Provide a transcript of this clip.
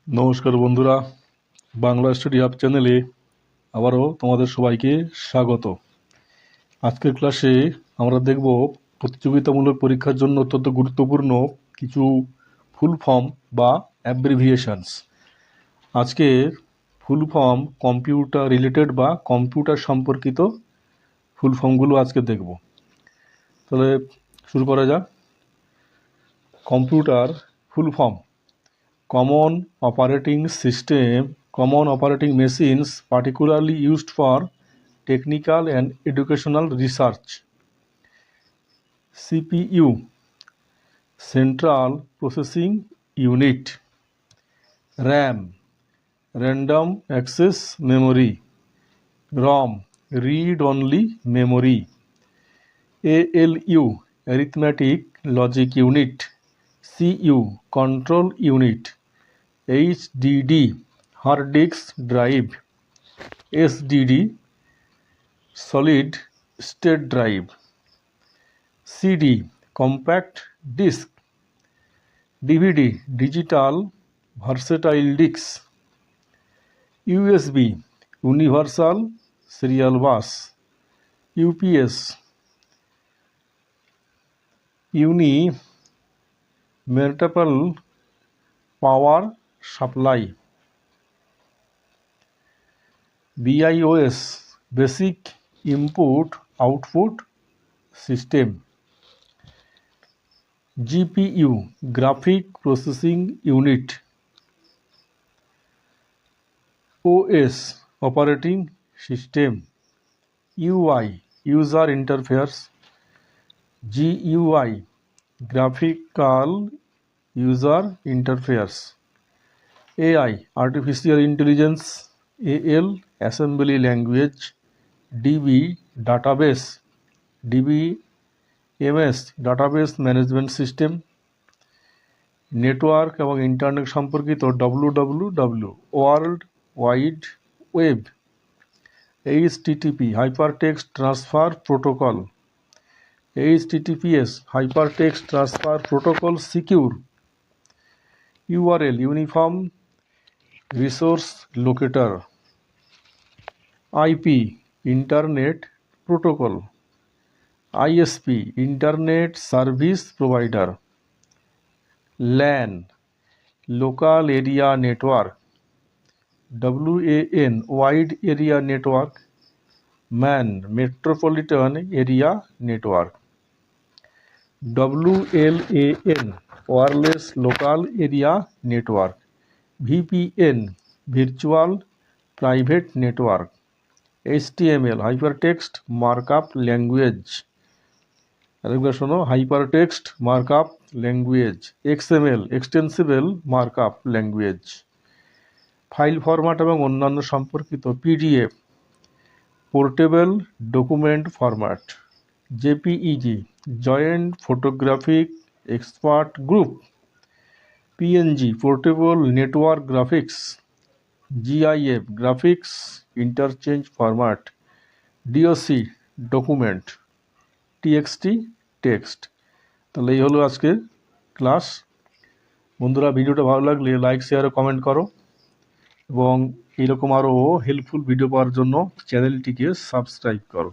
নমস্কার বন্ধুরা, Bangla study hub চ্যানেলে আবারও তোমাদের সবাইকে স্বাগত। আজকের ক্লাসে আমরা দেখব প্রতিযোগিতামূলক পরীক্ষার জন্য অত্যন্ত গুরুত্বপূর্ণ কিছু ফুল ফর্ম বা অ্যাব্রিভিয়েশনস। আজকের ফুল ফর্ম কম্পিউটার রিলেটেড বা কম্পিউটার সম্পর্কিত ফুল ফর্মগুলো আজকে দেখব। তাহলে শুরু করা যাক। Computer full form: Common operating system, common operating machines particularly used for technical and educational research. CPU, Central Processing Unit. RAM, Random Access Memory. ROM, Read-Only Memory. ALU, Arithmetic Logic Unit. CU, Control Unit. HDD, hard disk drive. SDD, solid state drive. CD, compact disk. DVD, digital versatile disc. USB, universal serial bus. UPS, multiple power supply. BIOS, basic input output system. GPU, graphic processing unit. OS, operating system. UI, user interface. GUI, graphical user interface. AI, artificial intelligence. AL, assembly language. DB, database. DBMS, database management system. Network এবং internet সম্পর্কিত WWW, world wide web. HTTP, hypertext transfer protocol. HTTPS, hypertext transfer protocol secure. URL, uniform resource locator. IP, internet protocol. ISP, internet service provider. LAN, local area network. WAN, wide area network. MAN, metropolitan area network. WLAN, wireless local area network. VPN, virtual private network. HTML, hypertext markup language. আরেকবার শোনো, hypertext markup language. XML, extensible markup language. File format এবং অন্যান্য সম্পর্কিত PDF, portable document format. JPEG, joint photographic expert group. PNG, portable network graphics. GIF, graphics interchange format. DOC, document. TXT, text. তাহলে এই হলো আজকের class. বন্ধুরা, ভিডিওটা ভালো লাগলে লাইক শেয়ার ও কমেন্ট করো এবং এইরকম আরও হেল্পফুল ভিডিও পাওয়ার জন্য চ্যানেলটিকে সাবস্ক্রাইব করো।